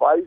22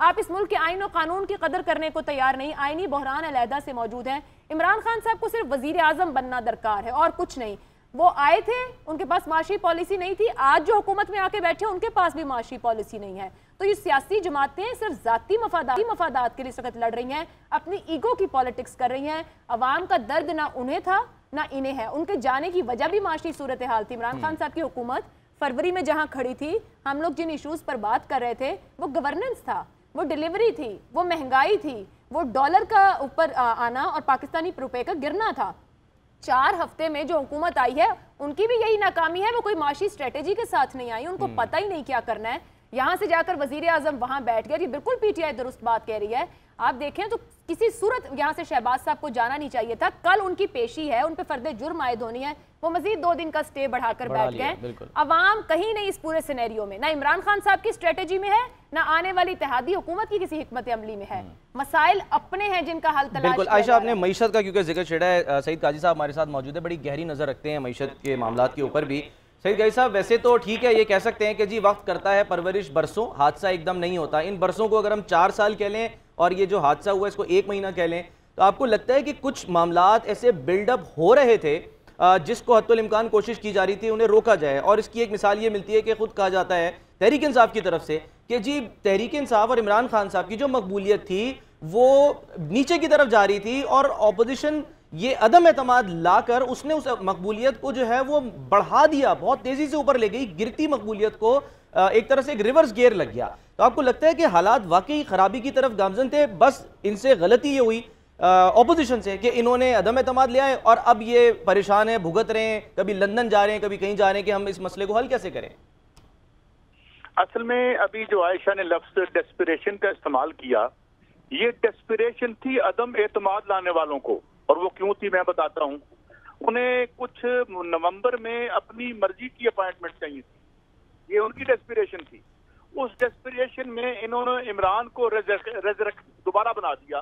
آپ اس ملک کے آئین و قانون کی قدر کرنے کو تیار نہیں. آئینی بحران علیحدہ سے موجود ہیں. عمران خان صاحب کو صرف وزیر اعظم بننا درکار ہے اور کچھ نہیں. وہ آئے تھے, ان کے پاس معاشی پالیسی نہیں تھی, آج جو حکومت میں آ کے بیٹھے ان کے پاس بھی معاشی پالیسی نہیں ہے. تو یہ سیاسی جماعتیں صرف ذاتی مفادات کے لیے اس وقت لڑ رہی ہیں, اپنی ایگو کی پالیٹکس کر رہی ہیں. عوام کا درد نہ انہیں تھا نہ انہیں ہے. ان کے جانے کی وجہ بھی معاشی صورتحال تھی. عمران خان صاحب کی حکومت فروری میں جہاں کھڑی تھی, ہم لوگ جن ایشوز پر بات کر رہے تھے وہ گورننس تھا, وہ ڈیلیوری تھی, وہ مہنگائی تھی, وہ ڈالر کا اوپر آنا اور پاکستانی روپے کا گرنا تھا. 4 ہفتے میں جو حکومت آئی ہے ان کی بھی یہی ناکامی ہے. وہ کوئی معاشی اسٹریٹجی کے ساتھ نہیں آئی, ان کو پتہ ہی نہیں کیا کرنا ہے. یہاں سے جا کر وزیر اعظم وہاں بیٹھ گیا. یہ بالکل پی ٹی آئی درست بات کہہ رہی ہے. آپ دیکھیں تو کسی صورت یہاں سے شہباز صاحب کو جانا نہیں چاہیے تھا. کل ان کی پیشی ہے, ان پہ فرد جرم عائد ہونی ہے, وہ مزید 2 دن کا سٹے بڑھا کر بیٹھ گئے. عوام کہیں نہیں اس پورے سینیریو میں, نہ عمران خان صاحب کی اسٹریٹجی میں ہے, نہ آنے والی اتحادی حکومت کی کسی حکمت عملی میں ہے. مسائل اپنے ہیں جن کا حل تلاش. بالکل عائشہ, آپ نے معیشت کا کیونکہ ذکر چھیڑا ہے, سعید قاضی صاحب ہمارے ساتھ موجود ہے, بڑی گہری نظر رکھتے ہیں معیشت کے معاملات کے اوپر بھی. سعید قاضی صاحب, ویسے تو ٹھیک ہے, یہ کہہ سکتے ہیں کہ جی وقت کرتا ہے پرورش برسوں, حادثہ ایک دم نہیں ہوتا. ان برسوں کو اگر ہم 4 سال کہہ لیں اور یہ جو حادثہ ہوا اس کو 1 مہینہ کہہ لیں, تو آپ کو لگتا ہے کہ کچھ معاملات ایسے بلڈ اپ ہو رہے تھے جس کو حتی الامکان کوشش کی جا رہی تھی انہیں روکا جائے؟ اور اس کی ایک مثال یہ ملتی ہے کہ خود کہا جاتا ہے تحریک انصاف کی طرف سے کہ جی تحریک انصاف اور عمران خان صاحب کی جو مقبولیت تھی وہ نیچے کی طرف جا رہی تھی, اور اپوزیشن یہ عدم اعتماد لا کر اس نے اس مقبولیت کو جو ہے وہ بڑھا دیا, بہت تیزی سے اوپر لے گئی. گرتی مقبولیت کو ایک طرح سے ایک ریورس گیئر لگ گیا. تو آپ کو لگتا ہے کہ حالات واقعی خرابی کی طرف گامزن تھے, بس ان سے غلطی یہ ہوئی اپوزیشن سے کہ انہوں نے عدم اعتماد لیا ہے اور اب یہ پریشان ہیں, بھگت رہے ہیں, کبھی لندن جا رہے ہیں, کبھی کہیں جا رہے ہیں کہ ہم اس مسئلے کو حل کیسے کریں؟ اصل میں ابھی جو عائشہ نے لفظ ڈیسپریشن کا استعمال کیا, یہ ڈیسپریشن تھی عدم اعتماد لانے والوں کو, اور وہ کیوں تھی میں بتاتا ہوں. انہیں کچھ نومبر میں اپنی مرضی کی اپائنٹمنٹ چاہیے تھی, یہ ان کی ڈیسپریشن تھی. اس ڈیسپریشن میں انہوں نے عمران کو دوبارہ بنا دیا.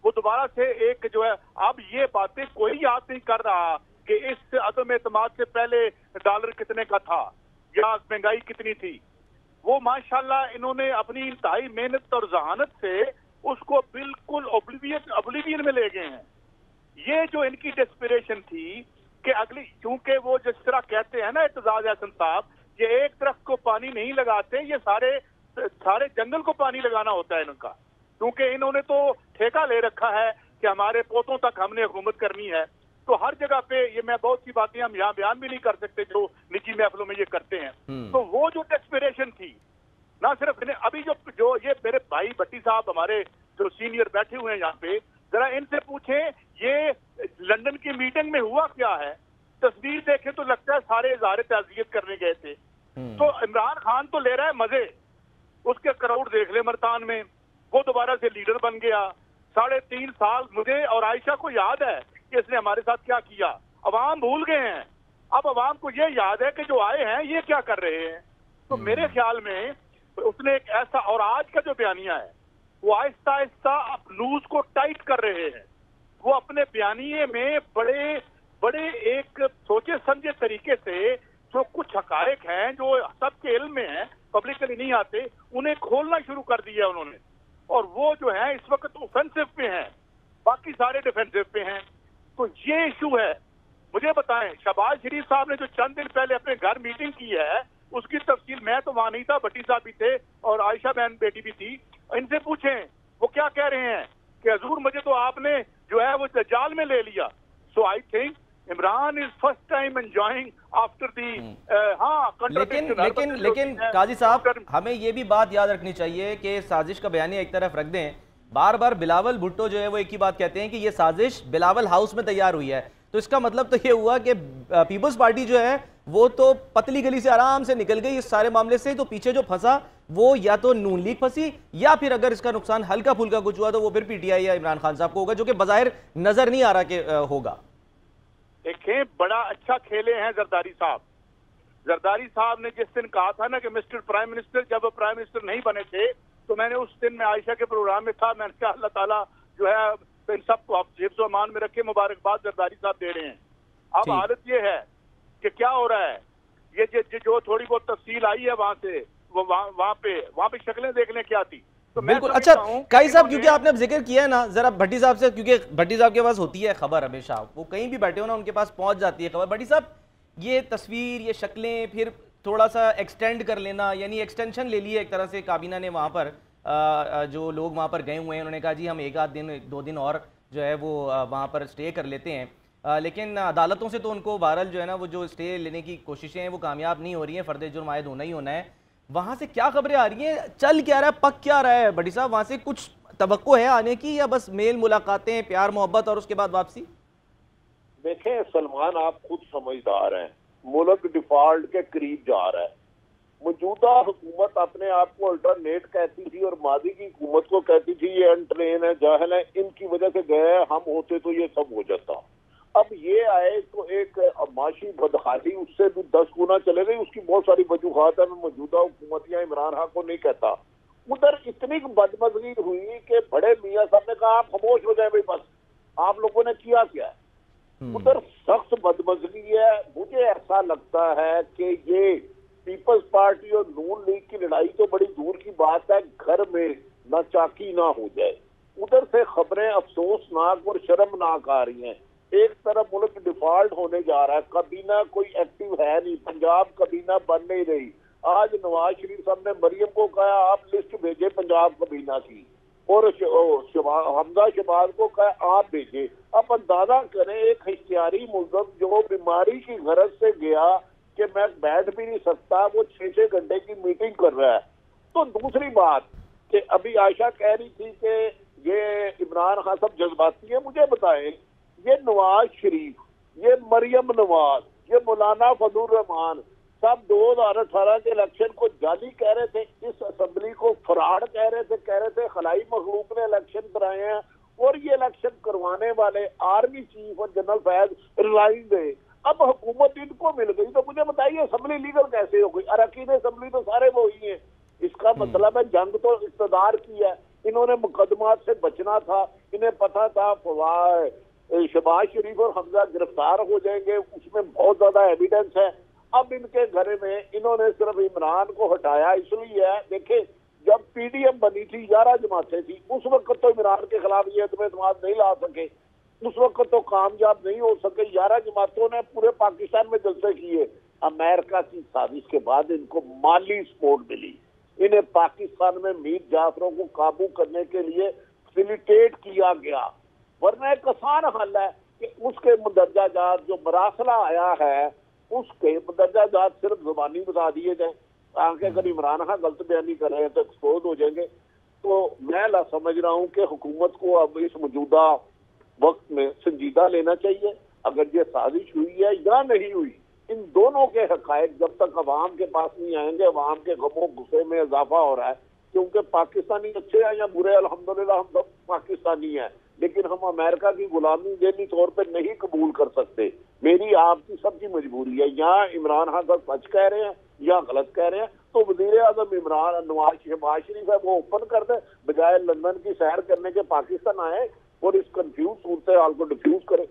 وہ دوبارہ سے ایک جو ہے, اب یہ باتیں کوئی یاد نہیں کر رہا کہ اس عدم اعتماد سے پہلے ڈالر کتنے کا تھا یا مہنگائی کتنی تھی. وہ ماشاءاللہ انہوں نے اپنی انتہائی محنت اور ذہانت سے اس کو بالکل اوبلیوین میں لے گئے ہیں. یہ جو ان کی ڈیسپریشن تھی کہ اگلی, چونکہ وہ جس طرح کہتے ہیں نا اعتزاز احسن صاحب, یہ ایک درخت کو پانی نہیں لگاتے, یہ سارے جنگل کو پانی لگانا ہوتا ہے ان کا. کیونکہ انہوں نے تو ٹھیکہ لے رکھا ہے کہ ہمارے پوتوں تک ہم نے حکومت کرنی ہے. تو ہر جگہ پہ یہ, میں بہت سی باتیں ہم یہاں بیان بھی نہیں کر سکتے جو نجی محفلوں میں یہ کرتے ہیں. تو وہ جو ڈیسپریشن تھی, نہ صرف ابھی جو یہ میرے بھائی بھٹی صاحب ہمارے جو سینئر بیٹھے ہوئے ہیں یہاں پہ, ذرا ان سے پوچھیں یہ لندن کی میٹنگ میں ہوا کیا ہے. تصویر دیکھیں تو لگتا ہے سارے اظہار تعزیت کرنے گئے تھے. تو عمران خان تو لے رہا ہے مزے, اس کے کراؤڈ دیکھ لے ملتان میں, وہ دوبارہ سے لیڈر بن گیا. 3.5 سال مجھے اور عائشہ کو یاد ہے کہ اس نے ہمارے ساتھ کیا کیا. عوام بھول گئے ہیں. اب عوام کو یہ یاد ہے کہ جو آئے ہیں یہ کیا کر رہے ہیں. تو میرے خیال میں اس نے ایک ایسا, اور آج کا جو بیانیہ ہے وہ آہستہ آہستہ نوز کو ٹائٹ کر رہے ہیں. وہ اپنے بیانیے میں بڑے ایک سوچے سمجھے طریقے سے جو کچھ حقائق ہیں جو سب کے علم میں ہیں, پبلکلی نہیں آتے, انہیں کھولنا شروع کر دیا انہوں نے. اور وہ جو ہیں اس وقت اوفینسو پہ ہیں, باقی سارے ڈیفینسو پہ ہیں. تو یہ ایشو ہے. مجھے بتائیں, شہباز شریف صاحب نے جو چند دن پہلے اپنے گھر میٹنگ کی ہے اس کی تفصیل, میں تو وہاں نہیں تھا, بھٹی صاحب بھی تھے اور عائشہ بہن بیٹی بھی تھی, ان سے پوچھیں وہ کیا کہہ رہے ہیں کہ حضور مجھے تو آپ نے جو ہے وہ جال میں لے لیا. So I think Imran is first time enjoying after the لیکن قاضی صاحب ہمیں یہ بھی بات یاد رکھنی چاہیے کہ سازش کا بیانیہ ایک طرف رکھ دیں. بار بار بلاول بھٹو جو ہے وہ ایک ہی بات کہتے ہیں کہ یہ سازش بلاول ہاؤس میں تیار ہوئی ہے. تو اس کا مطلب تو یہ ہوا کہ پیپلز پارٹی جو ہے وہ تو پتلی گلی سے آرام سے نکل گئی اس سارے معاملے سے. تو پیچھے جو پھنسا وہ یا تو نون لیگ پھنسی, یا پھر اگر اس کا نقصان ہلکا پھلکا کچھ ہوا تو وہ پھر پی ٹی آئی یا عمران خان صاحب کو ہوگا, جو کہ بظاہر نظر نہیں آ رہا کہ ہوگا. دیکھیں بڑا اچھا کھیلے ہیں زرداری صاحب. زرداری صاحب نے جس دن کہا تھا نا کہ مسٹر پرائم منسٹر, جب وہ پرائم منسٹر نہیں بنے تھے تو میں نے اس دن میں عائشہ کے پروگرام میں تھا, میں نے کہا اللہ تعالیٰ جو ہے ان سب کو حفظ و امان میں رکھے, مبارکباد زرداری صاحب دے رہے ہیں. اب حالت یہ ہے کہ کیا ہو رہا ہے, یہ جو تھوڑی بہت تفصیل آئی ہے وہاں سے, وہ وہاں پہ شکلیں دیکھ لیں کیا تھی. بالکل. اچھا قائی صاحب, کیونکہ آپ نے اب ذکر کیا ہے نا, ذرا بھٹی صاحب سے, کیونکہ بھٹی صاحب کے پاس ہوتی ہے خبر ہمیشہ, وہ کہیں بھی بیٹھے ہو نا ان کے پاس پہنچ جاتی ہے خبر. بھٹی صاحب, یہ تصویر, یہ شکلیں پھر تھوڑا سا ایکسٹینڈ کر لینا, یعنی ایکسٹینشن لے لی ہے ایک طرح سے کابینہ نے وہاں پر, جو لوگ وہاں پر گئے ہوئے ہیں انہوں نے کہا جی ہم ایک آدھ دن 2 دن اور جو ہے وہ وہاں پر اسٹے کر لیتے ہیں, لیکن عدالتوں سے تو ان کو بہرحال جو ہے نا وہ جو اسٹے لینے کی کوششیں ہیں وہ کامیاب نہیں ہو رہی ہیں, فرد جرم عائد ہونا ہی ہونا ہے. وہاں سے کیا خبریں آ رہی ہیں, چل کیا رہا ہے, پک کیا رہا ہے بھٹی صاحب, وہاں سے کچھ توقع ہے آنے کی, یا بس میل ملاقاتیں, پیار محبت اور اس کے بعد واپسی؟ دیکھیں سلمان, آپ خود سمجھدار ہیں, ملک ڈیفالٹ کے قریب جا رہا ہے. موجودہ حکومت اپنے آپ کو الٹرنیٹ کہتی تھی اور ماضی کی حکومت کو کہتی تھی یہ انٹرین ہے, جاہل ہے, ان کی وجہ سے گئے, ہم ہوتے تو یہ سب ہو جاتا. اب یہ آئے تو ایک معاشی بدحالی اس سے بھی 10 گنا چلے گئی. اس کی بہت ساری وجوہات ہیں, میں موجودہ حکومت یا عمران خان کو نہیں کہتا. ادھر اتنی بدمزگی ہوئی کہ بڑے میاں صاحب نے کہا آپ خاموش ہو جائیں بھائی, بس آپ لوگوں نے کیا کیا ہے. ادھر سخت بدمزگی ہے. مجھے ایسا لگتا ہے کہ یہ پیپلز پارٹی اور نون لیگ کی لڑائی تو بڑی دور کی بات ہے, گھر میں نہ چاکی نہ ہو جائے. ادھر سے خبریں افسوسناک اور شرمناک آ رہی ہیں. ایک طرف ملک ڈیفالٹ ہونے جا رہا ہے, کابینہ کوئی ایکٹیو ہے نہیں, پنجاب کابینہ بن نہیں رہی. آج نواز شریف صاحب نے مریم کو کہا آپ لسٹ بھیجے پنجاب کابینہ کی, اور حمزہ شہباز کو کہا آپ بھیجے. اب اندازہ کریں ایک اشتہاری ملزم جو بیماری کی غرض سے گیا کہ میں بیٹھ بھی نہیں سکتا, وہ 6 گھنٹے کی میٹنگ کر رہا ہے. تو دوسری بات کہ ابھی عائشہ کہہ رہی تھی کہ یہ عمران خان صاحب جذباتی ہیں. مجھے بتائیں, یہ نواز شریف, یہ مریم نواز, یہ مولانا فضل الرحمان سب 2018 کے الیکشن کو جعلی کہہ رہے تھے, اس اسمبلی کو فراڈ کہہ رہے تھے خلائی مخلوق نے الیکشن کرائے ہیں, اور یہ الیکشن کروانے والے آرمی چیف اور جنرل فیض ریزائن دے. اب حکومت ان کو مل گئی, تو مجھے بتائیے اسمبلی لیگل کیسے ہو گئی؟ اراکین اسمبلی تو سارے وہی ہیں. اس کا مطلب ہے جنگ تو اقتدار کی ہے. انہوں نے مقدمات سے بچنا تھا, انہیں پتا تھا شہباز شریف اور حمزہ گرفتار ہو جائیں گے, اس میں بہت زیادہ ایویڈنس ہے. اب ان کے گھر میں انہوں نے صرف عمران کو ہٹایا اس لیے ہے. دیکھیں جب پی ڈی ایم بنی تھی 11 جماعتیں تھی, اس وقت تو عمران کے خلاف یہ اعتماد نہیں لا سکے, اس وقت تو کامیاب نہیں ہو سکے. 11 جماعتوں نے پورے پاکستان میں جلسے کیے. امریکہ کی سازش کے بعد ان کو مالی سپورٹ ملی, انہیں پاکستان میں میر جعفروں کو قابو کرنے کے لیے فیسیلیٹیٹ کیا گیا. ورنہ ایک آسان حل ہے کہ اس کے مندرجہ جات جو مراسلہ آیا ہے اس کے مندرجہ جات صرف زبانی بتا دیے جائیں, تاکہ اگر عمران خان غلط بیانی کر رہے ہیں تو ایکسپوز ہو جائیں گے. تو میں سمجھ رہا ہوں کہ حکومت کو اب اس موجودہ وقت میں سنجیدہ لینا چاہیے. اگر یہ سازش ہوئی ہے یا نہیں ہوئی, ان دونوں کے حقائق جب تک عوام کے پاس نہیں آئیں گے, عوام کے غم و غصے میں اضافہ ہو رہا ہے. کیونکہ پاکستانی اچھے ہیں یا برے, الحمدللہ ہم سب پاکستانی ہیں, لیکن ہم امریکہ کی غلامی ذہنی طور پہ نہیں قبول کر سکتے. میری آپ کی سب کی مجبوری ہے, یا عمران خان صاحب سچ کہہ رہے ہیں یا غلط کہہ رہے ہیں, تو وزیر اعظم نواز شریف ہے وہ اوپن کر دیں, بجائے لندن کی سیر کرنے کے پاکستان آئے اور اس کنفیوز صورتحال کو ڈیفیوز کرے.